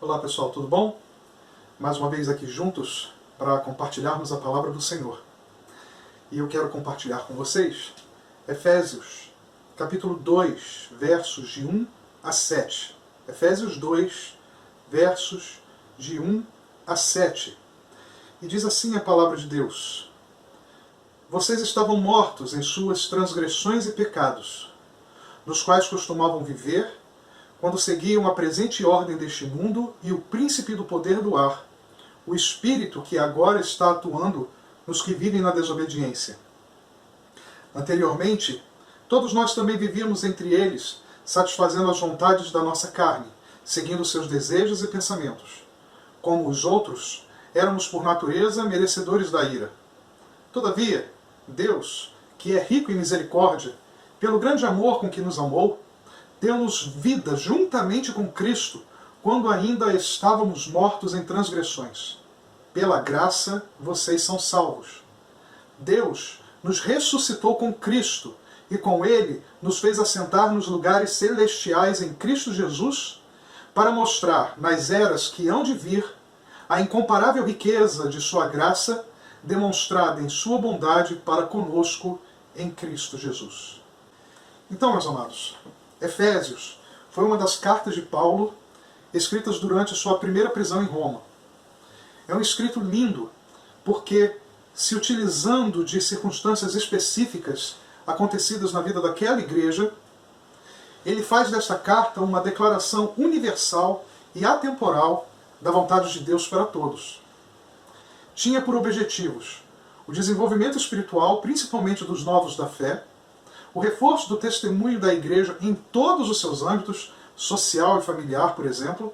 Olá pessoal, tudo bom? Mais uma vez aqui juntos para compartilharmos a palavra do Senhor. E eu quero compartilhar com vocês Efésios, capítulo 2, versos de 1 a 7. Efésios 2, versos de 1 a 7. E diz assim a palavra de Deus: Vocês estavam mortos em suas transgressões e pecados, nos quais costumavam viver, quando seguiam a presente ordem deste mundo e o príncipe do poder do ar, o espírito que agora está atuando nos que vivem na desobediência. Anteriormente, todos nós também vivíamos entre eles, satisfazendo as vontades da nossa carne, seguindo seus desejos e pensamentos. Como os outros, éramos por natureza merecedores da ira. Todavia, Deus, que é rico em misericórdia, pelo grande amor com que nos amou, deu-nos vida juntamente com Cristo, quando ainda estávamos mortos em transgressões. Pela graça, vocês são salvos. Deus nos ressuscitou com Cristo, e com Ele nos fez assentar nos lugares celestiais em Cristo Jesus, para mostrar, nas eras que hão de vir, a incomparável riqueza de sua graça, demonstrada em sua bondade para conosco em Cristo Jesus. Então, meus amados, Efésios foi uma das cartas de Paulo escritas durante sua primeira prisão em Roma. É um escrito lindo, porque, se utilizando de circunstâncias específicas acontecidas na vida daquela igreja, ele faz desta carta uma declaração universal e atemporal da vontade de Deus para todos. Tinha por objetivos o desenvolvimento espiritual, principalmente dos novos da fé, o reforço do testemunho da igreja em todos os seus âmbitos, social e familiar, por exemplo,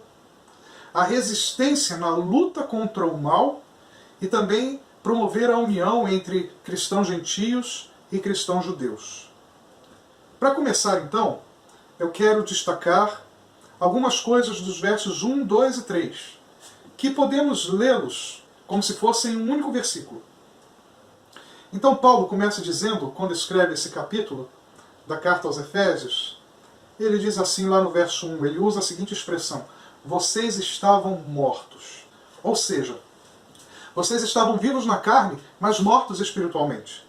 a resistência na luta contra o mal e também promover a união entre cristãos gentios e cristãos judeus. Para começar, então, eu quero destacar algumas coisas dos versos 1, 2 e 3, que podemos lê-los como se fossem um único versículo. Então Paulo começa dizendo, quando escreve esse capítulo da carta aos Efésios, ele diz assim lá no verso 1, ele usa a seguinte expressão: vocês estavam mortos. Ou seja, vocês estavam vivos na carne, mas mortos espiritualmente.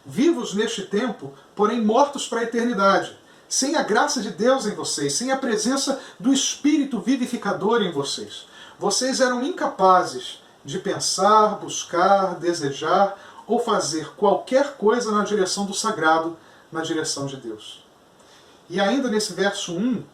Vivos neste tempo, porém mortos para a eternidade, sem a graça de Deus em vocês, sem a presença do Espírito vivificador em vocês. Vocês eram incapazes de pensar, buscar, desejar ou fazer qualquer coisa na direção do sagrado, na direção de Deus. E ainda nesse verso 1,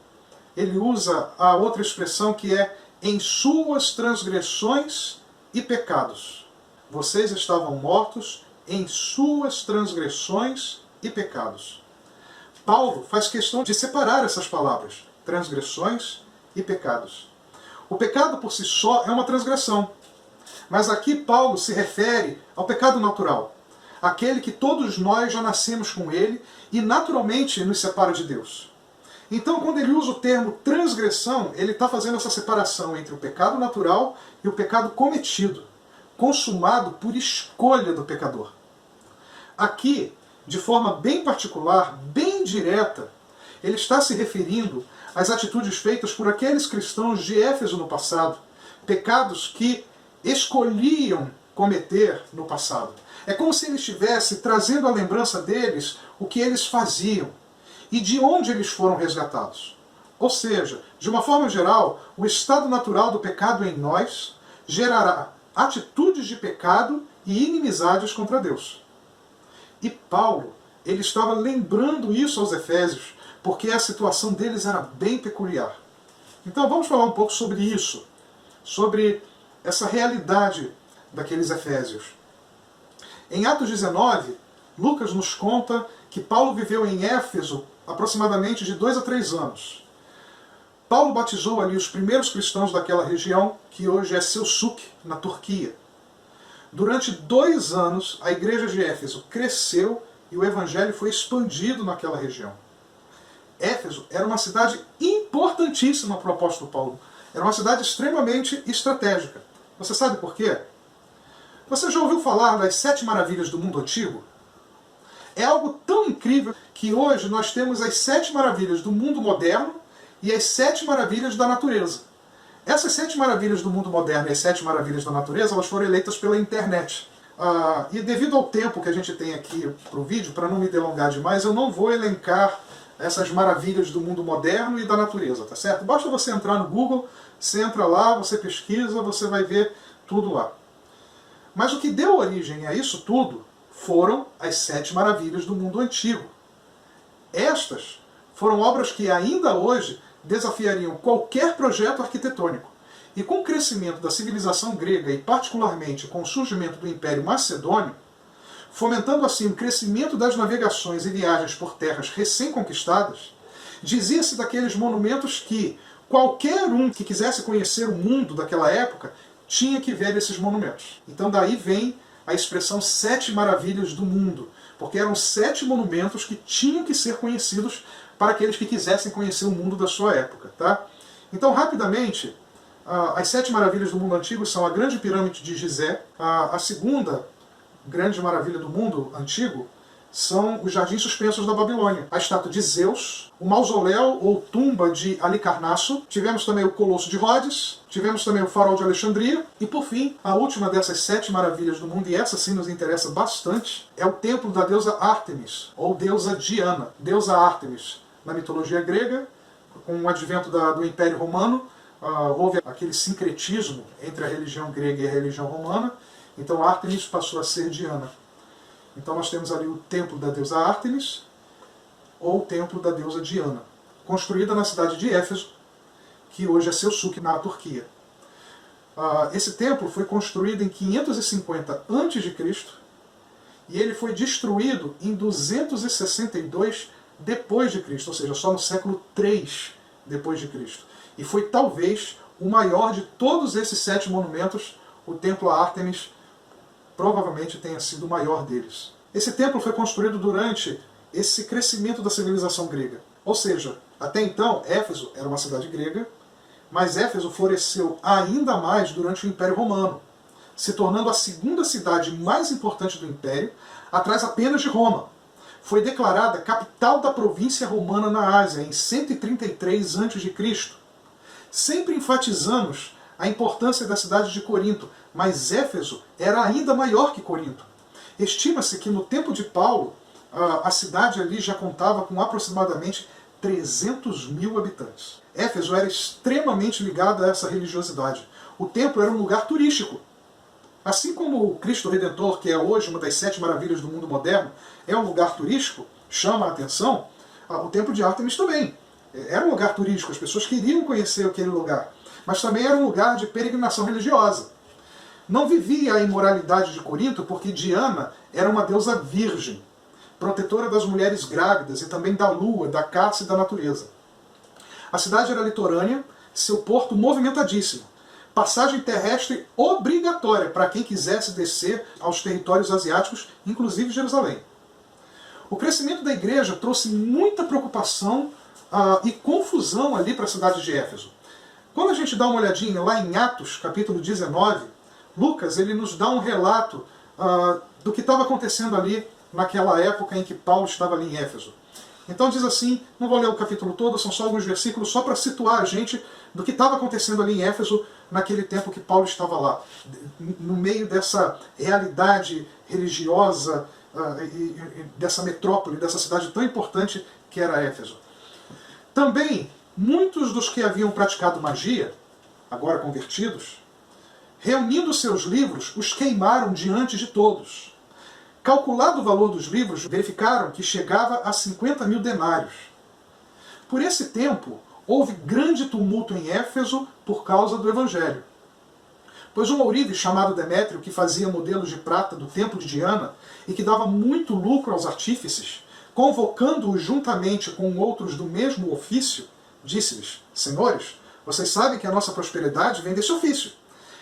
ele usa a outra expressão que é em suas transgressões e pecados. Vocês estavam mortos em suas transgressões e pecados. Paulo faz questão de separar essas palavras, transgressões e pecados. O pecado por si só é uma transgressão. Mas aqui Paulo se refere ao pecado natural, aquele que todos nós já nascemos com ele e naturalmente nos separa de Deus. Então, quando ele usa o termo transgressão, ele está fazendo essa separação entre o pecado natural e o pecado cometido, consumado por escolha do pecador. Aqui, de forma bem particular, bem direta, ele está se referindo às atitudes feitas por aqueles cristãos de Éfeso no passado, pecados que escolhiam cometer no passado. É como se ele estivesse trazendo à lembrança deles o que eles faziam e de onde eles foram resgatados. Ou seja, de uma forma geral, o estado natural do pecado em nós gerará atitudes de pecado e inimizades contra Deus. E Paulo, ele estava lembrando isso aos Efésios, porque a situação deles era bem peculiar. Então vamos falar um pouco sobre isso, sobre essa realidade daqueles Efésios. Em Atos 19, Lucas nos conta que Paulo viveu em Éfeso aproximadamente de 2 a 3 anos. Paulo batizou ali os primeiros cristãos daquela região, que hoje é Selçuk, na Turquia. Durante 2 anos, a igreja de Éfeso cresceu e o evangelho foi expandido naquela região. Éfeso era uma cidade importantíssima para o apóstolo Paulo. Era uma cidade extremamente estratégica. Você sabe por quê? Você já ouviu falar das 7 maravilhas do mundo antigo? É algo tão incrível que hoje nós temos as 7 maravilhas do mundo moderno e as 7 maravilhas da natureza. Essas 7 maravilhas do mundo moderno e as 7 maravilhas da natureza, elas foram eleitas pela internet. E devido ao tempo que a gente tem aqui para o vídeo, para não me delongar demais, eu não vou elencar essas maravilhas do mundo moderno e da natureza, tá certo? Basta você entrar no Google, você entra lá, você pesquisa, você vai ver tudo lá. Mas o que deu origem a isso tudo foram as 7 maravilhas do mundo antigo. Estas foram obras que ainda hoje desafiariam qualquer projeto arquitetônico. E com o crescimento da civilização grega e particularmente com o surgimento do Império Macedônio, fomentando assim o crescimento das navegações e viagens por terras recém-conquistadas, dizia-se daqueles monumentos que qualquer um que quisesse conhecer o mundo daquela época tinha que ver esses monumentos. Então daí vem a expressão 7 maravilhas do mundo, porque eram 7 monumentos que tinham que ser conhecidos para aqueles que quisessem conhecer o mundo da sua época. Tá? Então, rapidamente, as 7 maravilhas do mundo antigo são a Grande Pirâmide de Gizé, a segunda grande maravilha do mundo antigo são os Jardins Suspensos da Babilônia, a estátua de Zeus, o mausoléu ou tumba de Alicarnasso, tivemos também o Colosso de Rhodes, tivemos também o Farol de Alexandria, e por fim, a última dessas 7 maravilhas do mundo, e essa sim nos interessa bastante, é o templo da deusa Ártemis, ou deusa Diana. Deusa Ártemis, na mitologia grega, com o advento do Império Romano, houve aquele sincretismo entre a religião grega e a religião romana, então Ártemis passou a ser Diana. Então nós temos ali o templo da deusa Ártemis, ou o templo da deusa Diana, construída na cidade de Éfeso, que hoje é Selçuk, na Turquia. Esse templo foi construído em 550 a.C. e ele foi destruído em 262 depois de Cristo, ou seja, só no século 3 depois de Cristo. E foi talvez o maior de todos esses 7 monumentos, o templo a Ártemis provavelmente tenha sido o maior deles. Esse templo foi construído durante esse crescimento da civilização grega. Ou seja, até então, Éfeso era uma cidade grega, mas Éfeso floresceu ainda mais durante o Império Romano, se tornando a segunda cidade mais importante do Império, atrás apenas de Roma. Foi declarada capital da província romana na Ásia em 133 a.C. Sempre enfatizamos a importância da cidade de Corinto, mas Éfeso era ainda maior que Corinto. Estima-se que no tempo de Paulo, a cidade ali já contava com aproximadamente 300 mil habitantes. Éfeso era extremamente ligada a essa religiosidade. O templo era um lugar turístico. Assim como o Cristo Redentor, que é hoje uma das 7 maravilhas do mundo moderno, é um lugar turístico, chama a atenção, o templo de Ártemis também. Era um lugar turístico, as pessoas queriam conhecer aquele lugar. Mas também era um lugar de peregrinação religiosa. Não vivia a imoralidade de Corinto porque Diana era uma deusa virgem, protetora das mulheres grávidas e também da lua, da caça e da natureza. A cidade era litorânea, seu porto movimentadíssimo, passagem terrestre obrigatória para quem quisesse descer aos territórios asiáticos, inclusive Jerusalém. O crescimento da igreja trouxe muita preocupação e confusão ali para a cidade de Éfeso. Quando a gente dá uma olhadinha lá em Atos, capítulo 19, Lucas ele nos dá um relato do que estava acontecendo ali naquela época em que Paulo estava ali em Éfeso. Então diz assim, não vou ler o capítulo todo, são só alguns versículos, só para situar a gente do que estava acontecendo ali em Éfeso naquele tempo que Paulo estava lá, no meio dessa realidade religiosa, dessa metrópole, dessa cidade tão importante que era Éfeso. Também, muitos dos que haviam praticado magia, agora convertidos, reunindo seus livros, os queimaram diante de todos. Calculado o valor dos livros, verificaram que chegava a 50 mil denários. Por esse tempo, houve grande tumulto em Éfeso por causa do Evangelho. Pois um ourive chamado Demétrio, que fazia modelos de prata do templo de Diana e que dava muito lucro aos artífices, convocando-os juntamente com outros do mesmo ofício, disse-lhes, senhores, vocês sabem que a nossa prosperidade vem desse ofício.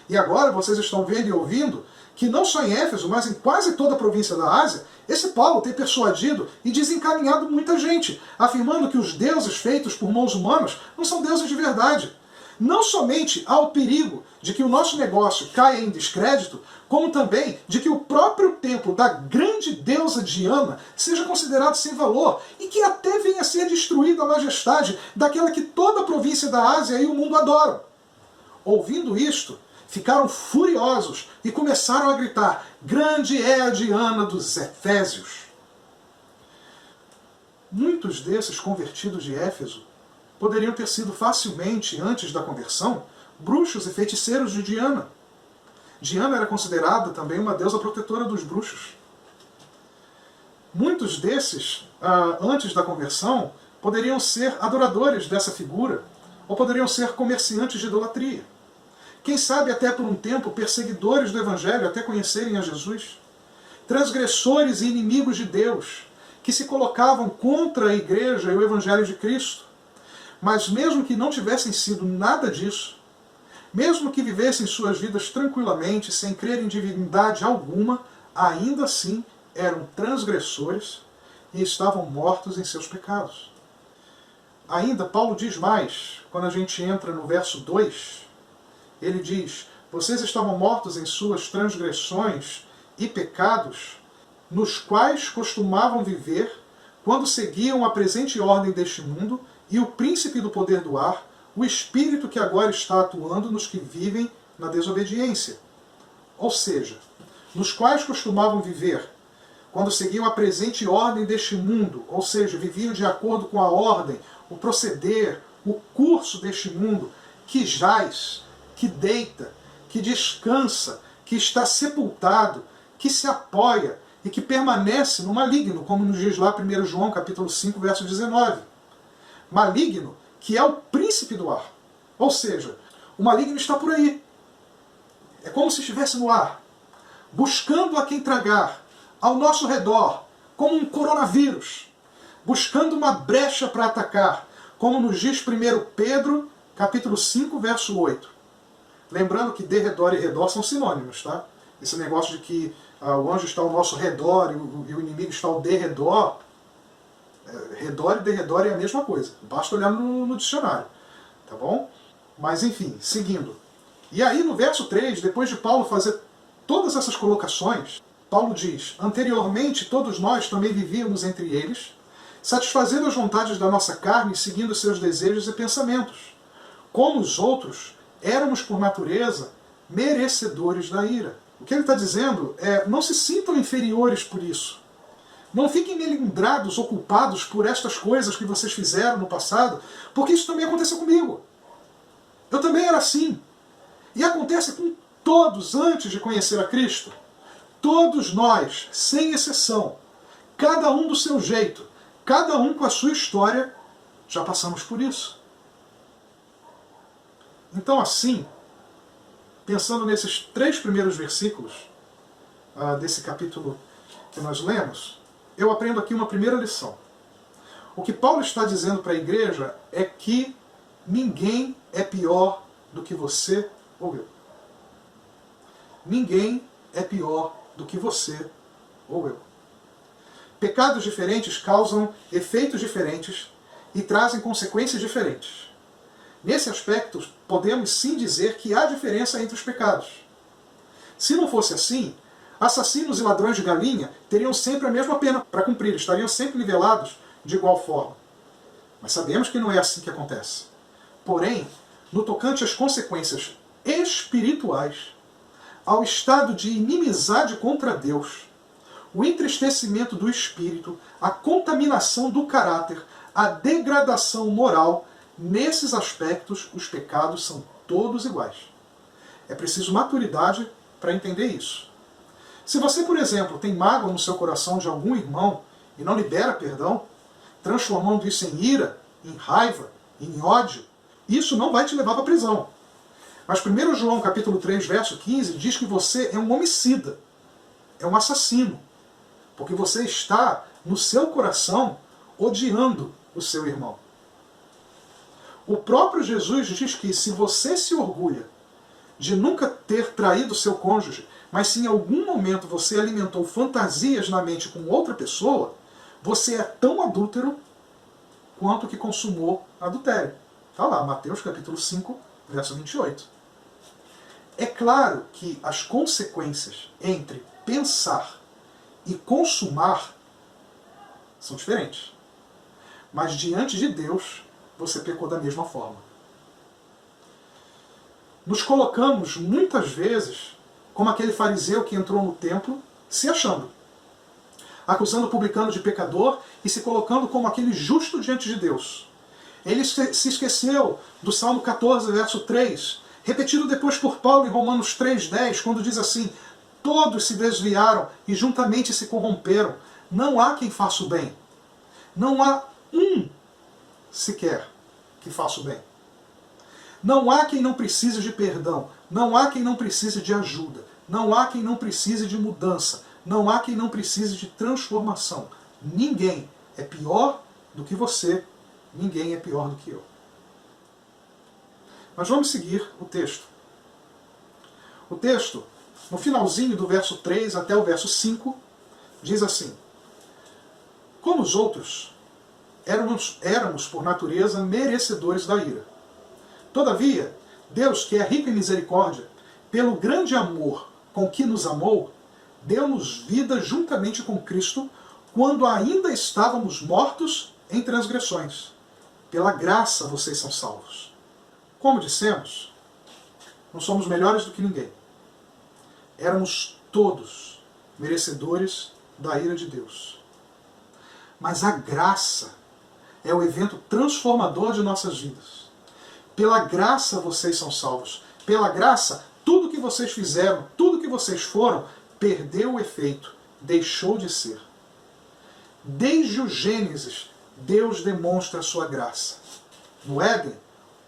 E agora vocês estão vendo e ouvindo que não só em Éfeso, mas em quase toda a província da Ásia, esse Paulo tem persuadido e desencaminhado muita gente, afirmando que os deuses feitos por mãos humanas não são deuses de verdade. Não somente há o perigo de que o nosso negócio caia em descrédito, como também de que o próprio templo da grande deusa Diana seja considerado sem valor e que até venha a ser destruída a majestade daquela que toda a província da Ásia e o mundo adoram. ouvindo isto, ficaram furiosos e começaram a gritar: grande é a Diana dos Efésios. Muitos desses convertidos de Éfeso poderiam ter sido facilmente, antes da conversão, bruxos e feiticeiros de Diana. Diana era considerada também uma deusa protetora dos bruxos. Muitos desses, antes da conversão, poderiam ser adoradores dessa figura, ou poderiam ser comerciantes de idolatria. Quem sabe até por um tempo perseguidores do Evangelho até conhecerem a Jesus. Transgressores e inimigos de Deus, que se colocavam contra a Igreja e o Evangelho de Cristo. Mas mesmo que não tivessem sido nada disso, mesmo que vivessem suas vidas tranquilamente, sem crer em divindade alguma, ainda assim eram transgressores e estavam mortos em seus pecados. Ainda Paulo diz mais, quando a gente entra no verso 2, ele diz: vocês estavam mortos em suas transgressões e pecados, nos quais costumavam viver quando seguiam a presente ordem deste mundo e o príncipe do poder do ar, o espírito que agora está atuando nos que vivem na desobediência. Ou seja, nos quais costumavam viver quando seguiam a presente ordem deste mundo, ou seja, viviam de acordo com a ordem, o proceder, o curso deste mundo, que jaz, que deita, que descansa, que está sepultado, que se apoia e que permanece no maligno, como nos diz lá 1 João capítulo 5, verso 19. Maligno, que é o príncipe do ar. Ou seja, o maligno está por aí. É como se estivesse no ar, buscando a quem tragar, ao nosso redor, como um coronavírus, buscando uma brecha para atacar, como nos diz 1 Pedro, capítulo 5, verso 8. Lembrando que derredor e redor são sinônimos, tá? Esse negócio de que o anjo está ao nosso redor e o inimigo está ao derredor, redor e derredor é a mesma coisa. Basta olhar no dicionário, tá bom? Mas enfim, seguindo. E aí no verso 3, depois de Paulo fazer todas essas colocações, Paulo diz: anteriormente todos nós também vivíamos entre eles, satisfazendo as vontades da nossa carne e seguindo seus desejos e pensamentos. Como os outros, éramos por natureza merecedores da ira. O que ele está dizendo é: não se sintam inferiores por isso. Não fiquem melindrados ou culpados por estas coisas que vocês fizeram no passado, porque isso também aconteceu comigo. Eu também era assim. E acontece com todos antes de conhecer a Cristo. Todos nós, sem exceção, cada um do seu jeito, cada um com a sua história, já passamos por isso. Então assim, pensando nesses 3 primeiros versículos desse capítulo que nós lemos, eu aprendo aqui uma primeira lição. O que Paulo está dizendo para a igreja é que ninguém é pior do que você ou eu. Ninguém é pior do que você ou eu. Pecados diferentes causam efeitos diferentes e trazem consequências diferentes. Nesse aspecto, podemos sim dizer que há diferença entre os pecados. Se não fosse assim, assassinos e ladrões de galinha teriam sempre a mesma pena para cumprir, estariam sempre nivelados de igual forma. Mas sabemos que não é assim que acontece. Porém, no tocante às consequências espirituais, ao estado de inimizade contra Deus, o entristecimento do espírito, a contaminação do caráter, a degradação moral, nesses aspectos os pecados são todos iguais. É preciso maturidade para entender isso. Se você, por exemplo, tem mágoa no seu coração de algum irmão e não libera perdão, transformando isso em ira, em raiva, em ódio, isso não vai te levar para a prisão. Mas 1 João capítulo 3, verso 15, diz que você é um homicida, é um assassino, porque você está no seu coração odiando o seu irmão. O próprio Jesus diz que se você se orgulha de nunca ter traído seu cônjuge, mas se em algum momento você alimentou fantasias na mente com outra pessoa, você é tão adúltero quanto que consumou adultério. Está lá, Mateus capítulo 5, verso 28. É claro que as consequências entre pensar e consumar são diferentes. Mas diante de Deus, você pecou da mesma forma. nos colocamos muitas vezes como aquele fariseu que entrou no templo se achando, acusando o publicano de pecador e se colocando como aquele justo diante de Deus. Ele se esqueceu do Salmo 14, verso 3, repetido depois por Paulo em Romanos 3,10, quando diz assim: todos se desviaram e juntamente se corromperam. Não há quem faça o bem. Não há um sequer que faça o bem. Não há quem não precise de perdão. Não há quem não precise de ajuda. Não há quem não precise de mudança. Não há quem não precise de transformação. Ninguém é pior do que você. Ninguém é pior do que eu. Mas vamos seguir o texto. O texto, no finalzinho do verso 3 até o verso 5, diz assim: como os outros, éramos por natureza merecedores da ira. Todavia, Deus, que é rico em misericórdia, pelo grande amor com que nos amou, deu-nos vida juntamente com Cristo, quando ainda estávamos mortos em transgressões. Pela graça vocês são salvos. Como dissemos, não somos melhores do que ninguém. Éramos todos merecedores da ira de Deus. Mas a graça é o evento transformador de nossas vidas. Pela graça vocês são salvos. Pela graça, tudo que vocês fizeram, tudo que vocês foram, perdeu o efeito, deixou de ser. Desde o Gênesis, Deus demonstra a sua graça. No Éden,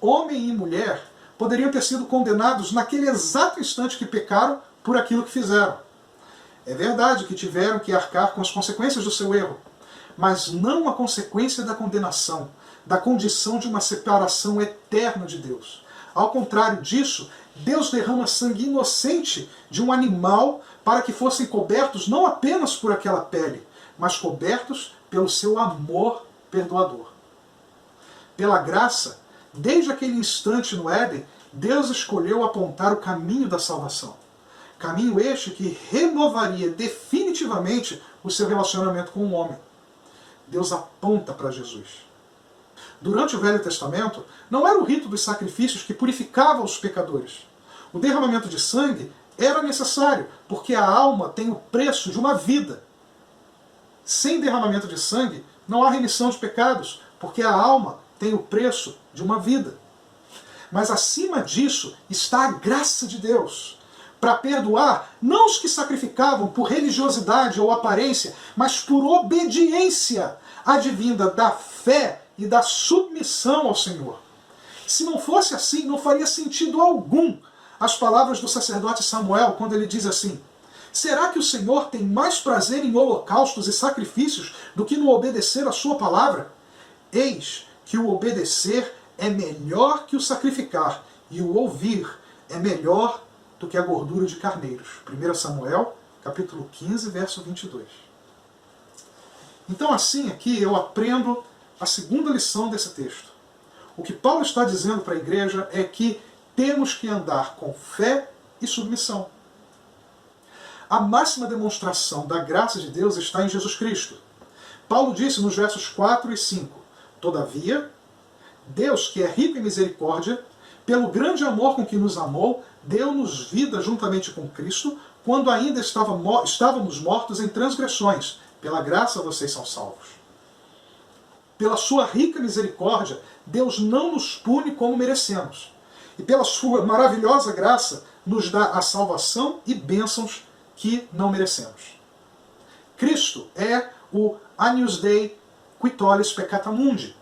homem e mulher poderiam ter sido condenados naquele exato instante que pecaram por aquilo que fizeram. É verdade que tiveram que arcar com as consequências do seu erro, mas não a consequência da condenação, da condição de uma separação eterna de Deus. Ao contrário disso, Deus derrama sangue inocente de um animal para que fossem cobertos não apenas por aquela pele, mas cobertos pelo seu amor perdoador. Pela graça, desde aquele instante no Éden, Deus escolheu apontar o caminho da salvação. Caminho este que renovaria definitivamente o seu relacionamento com o homem. Deus aponta para Jesus. Durante o Velho Testamento, não era o rito dos sacrifícios que purificava os pecadores. O derramamento de sangue era necessário, porque a alma tem o preço de uma vida. Sem derramamento de sangue, não há remissão de pecados, porque a alma tem o preço de uma vida. Mas acima disso está a graça de Deus, para perdoar não os que sacrificavam por religiosidade ou aparência, mas por obediência advinda da fé e da submissão ao Senhor. Se não fosse assim, não faria sentido algum as palavras do sacerdote Samuel, quando ele diz assim: será que o Senhor tem mais prazer em holocaustos e sacrifícios do que no obedecer a sua palavra? Eis que o obedecer é melhor que o sacrificar, e o ouvir é melhor do que a gordura de carneiros. 1 Samuel, capítulo 15, verso 22. Então assim aqui eu aprendo a segunda lição desse texto. O que Paulo está dizendo para a igreja é que temos que andar com fé e submissão. A máxima demonstração da graça de Deus está em Jesus Cristo. Paulo disse nos versos 4 e 5, todavia, Deus, que é rico em misericórdia, pelo grande amor com que nos amou, deu-nos vida juntamente com Cristo, quando ainda estávamos mortos em transgressões. Pela graça vocês são salvos. Pela sua rica misericórdia, Deus não nos pune como merecemos. E pela sua maravilhosa graça, nos dá a salvação e bênçãos que não merecemos. Cristo é o Agnus Dei qui tollis peccata mundi,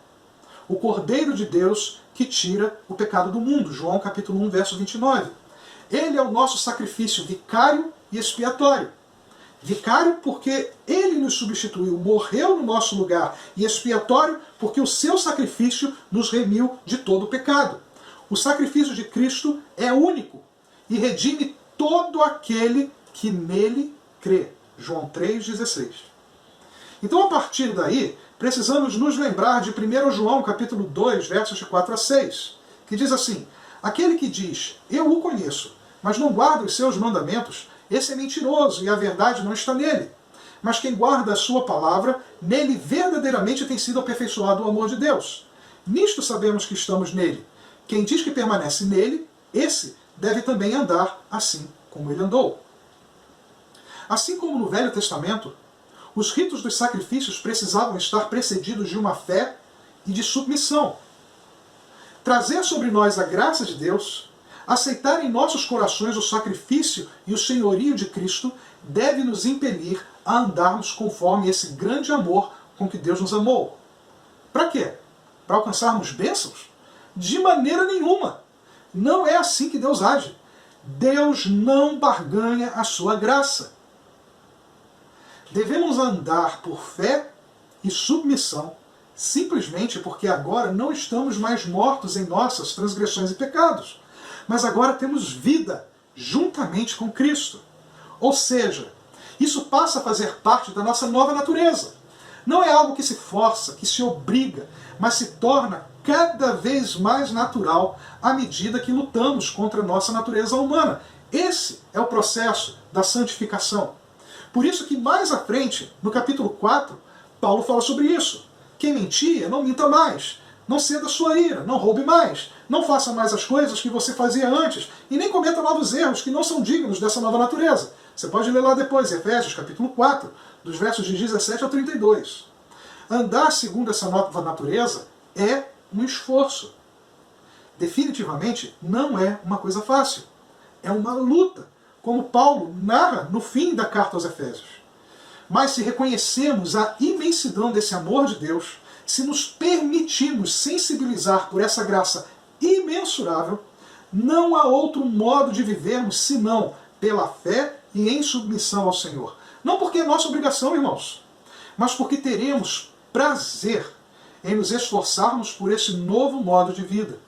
o Cordeiro de Deus que tira o pecado do mundo. João capítulo 1, verso 29. Ele é o nosso sacrifício vicário e expiatório. Vicário porque ele nos substituiu, morreu no nosso lugar, e expiatório porque o seu sacrifício nos remiu de todo o pecado. O sacrifício de Cristo é único e redime todo aquele que nele crê. João 3,16. Então, a partir daí, precisamos nos lembrar de 1 João capítulo 2, versos de 4 a 6, que diz assim: aquele que diz, eu o conheço, mas não guarda os seus mandamentos, esse é mentiroso e a verdade não está nele. Mas quem guarda a sua palavra, nele verdadeiramente tem sido aperfeiçoado o amor de Deus. Nisto sabemos que estamos nele. Quem diz que permanece nele, esse deve também andar assim como ele andou. Assim como no Velho Testamento, os ritos dos sacrifícios precisavam estar precedidos de uma fé e de submissão. Trazer sobre nós a graça de Deus, aceitar em nossos corações o sacrifício e o senhorio de Cristo, deve nos impelir a andarmos conforme esse grande amor com que Deus nos amou. Para quê? Para alcançarmos bênçãos? De maneira nenhuma! Não é assim que Deus age. Deus não barganha a sua graça. Devemos andar por fé e submissão, simplesmente porque agora não estamos mais mortos em nossas transgressões e pecados, mas agora temos vida juntamente com Cristo. Ou seja, isso passa a fazer parte da nossa nova natureza. Não é algo que se força, que se obriga, mas se torna cada vez mais natural à medida que lutamos contra a nossa natureza humana. Esse é o processo da santificação. Por isso que mais à frente, no capítulo 4, Paulo fala sobre isso. Quem mentia, não minta mais. Não ceda sua ira, não roube mais. Não faça mais as coisas que você fazia antes. E nem cometa novos erros que não são dignos dessa nova natureza. Você pode ler lá depois, Efésios capítulo 4, dos versos de 17 a 32. Andar segundo essa nova natureza é um esforço. Definitivamente não é uma coisa fácil. É uma luta, como Paulo narra no fim da carta aos Efésios. Mas se reconhecemos a imensidão desse amor de Deus, se nos permitimos sensibilizar por essa graça imensurável, não há outro modo de vivermos senão pela fé e em submissão ao Senhor. Não porque é nossa obrigação, irmãos, mas porque teremos prazer em nos esforçarmos por esse novo modo de vida.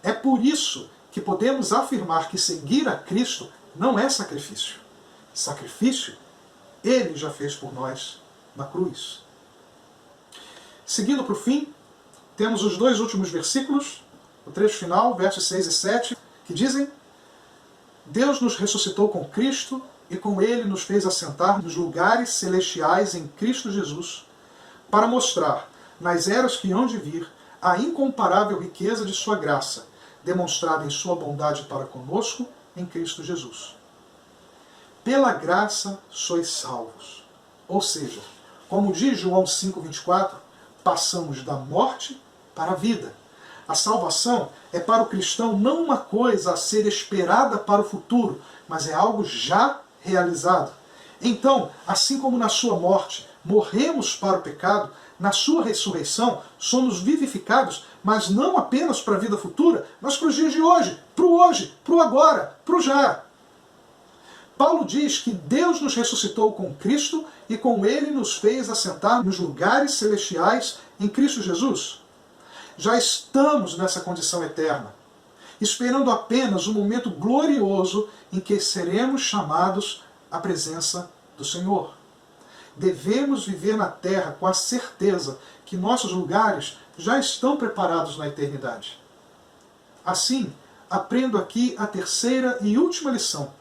É por isso que podemos afirmar que seguir a Cristo não é sacrifício. Sacrifício, Ele já fez por nós na cruz. Seguindo para o fim, temos os dois últimos versículos, o trecho final, versos 6 e 7, que dizem: Deus nos ressuscitou com Cristo e com Ele nos fez assentar nos lugares celestiais em Cristo Jesus, para mostrar, nas eras que hão de vir, a incomparável riqueza de sua graça, demonstrada em sua bondade para conosco em Cristo Jesus. Pela graça sois salvos. Ou seja, como diz João 5,24, passamos da morte para a vida. A salvação é para o cristão não uma coisa a ser esperada para o futuro, mas é algo já realizado. Então, assim como na sua morte morremos para o pecado, na sua ressurreição somos vivificados, mas não apenas para a vida futura, mas para os dias de hoje, para o agora, para o já. Paulo diz que Deus nos ressuscitou com Cristo e com Ele nos fez assentar nos lugares celestiais em Cristo Jesus. Já estamos nessa condição eterna, esperando apenas o momento glorioso em que seremos chamados à presença do Senhor. Devemos viver na terra com a certeza que nossos lugares já estão preparados na eternidade. Assim, aprendo aqui a terceira e última lição.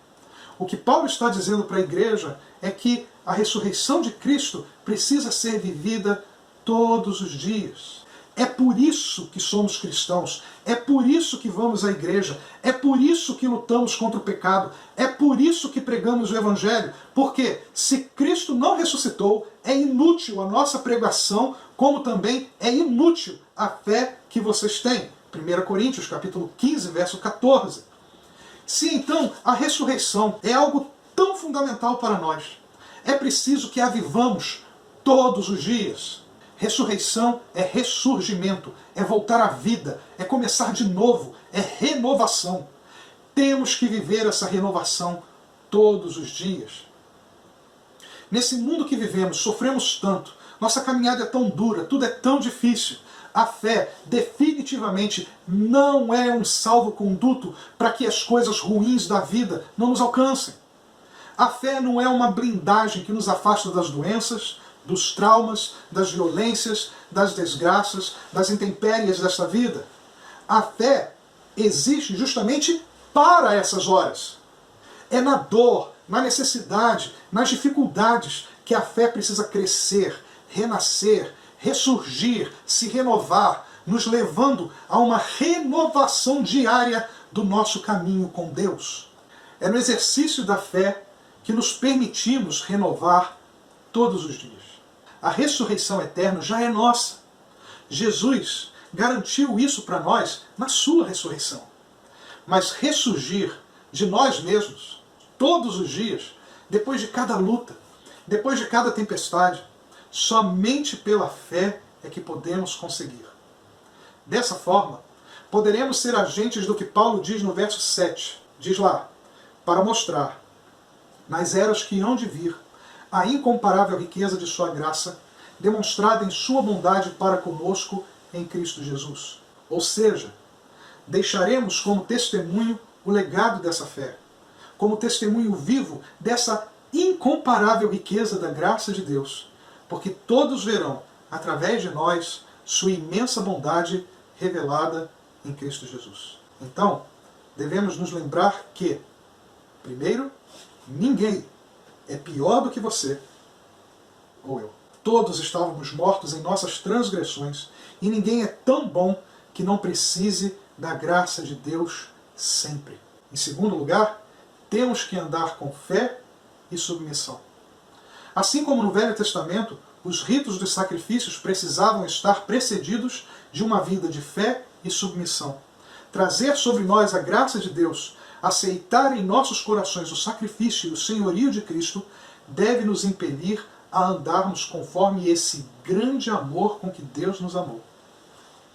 O que Paulo está dizendo para a igreja é que a ressurreição de Cristo precisa ser vivida todos os dias. É por isso que somos cristãos, é por isso que vamos à igreja, é por isso que lutamos contra o pecado, é por isso que pregamos o Evangelho, porque se Cristo não ressuscitou, é inútil a nossa pregação, como também é inútil a fé que vocês têm. 1 Coríntios capítulo 15, verso 14. Se então a ressurreição é algo tão fundamental para nós, é preciso que a vivamos todos os dias. Ressurreição é ressurgimento, é voltar à vida, é começar de novo, é renovação. Temos que viver essa renovação todos os dias. Nesse mundo que vivemos, sofremos tanto, nossa caminhada é tão dura, tudo é tão difícil. A fé definitivamente não é um salvo-conduto para que as coisas ruins da vida não nos alcancem. A fé não é uma blindagem que nos afasta das doenças, dos traumas, das violências, das desgraças, das intempéries desta vida. A fé existe justamente para essas horas. É na dor, na necessidade, nas dificuldades que a fé precisa crescer, renascer, ressurgir, se renovar, nos levando a uma renovação diária do nosso caminho com Deus. É no exercício da fé que nos permitimos renovar todos os dias. A ressurreição eterna já é nossa. Jesus garantiu isso para nós na sua ressurreição. Mas ressurgir de nós mesmos, todos os dias, depois de cada luta, depois de cada tempestade, somente pela fé é que podemos conseguir. Dessa forma, poderemos ser agentes do que Paulo diz no verso 7. Diz lá, para mostrar, nas eras que hão de vir, a incomparável riqueza de sua graça, demonstrada em sua bondade para conosco em Cristo Jesus. Ou seja, deixaremos como testemunho o legado dessa fé, como testemunho vivo dessa incomparável riqueza da graça de Deus, porque todos verão, através de nós, sua imensa bondade revelada em Cristo Jesus. Então, devemos nos lembrar que, primeiro, ninguém é pior do que você ou eu. Todos estávamos mortos em nossas transgressões e ninguém é tão bom que não precise da graça de Deus sempre. Em segundo lugar, temos que andar com fé e submissão. Assim como no Velho Testamento, os ritos dos sacrifícios precisavam estar precedidos de uma vida de fé e submissão. Trazer sobre nós a graça de Deus, aceitar em nossos corações o sacrifício e o senhorio de Cristo, deve nos impelir a andarmos conforme esse grande amor com que Deus nos amou.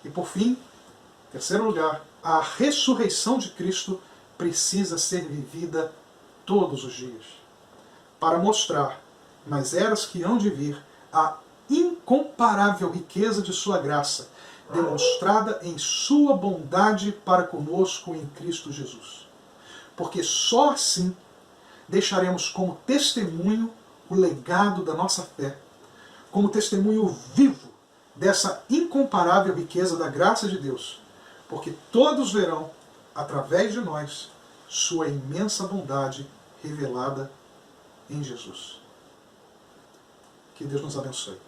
E por fim, em terceiro lugar, a ressurreição de Cristo precisa ser vivida todos os dias, para mostrar, nas eras que hão de vir, a incomparável riqueza de sua graça, demonstrada em sua bondade para conosco em Cristo Jesus. Porque só assim deixaremos como testemunho o legado da nossa fé, como testemunho vivo dessa incomparável riqueza da graça de Deus, porque todos verão, através de nós, sua imensa bondade revelada em Jesus. Que Deus nos abençoe.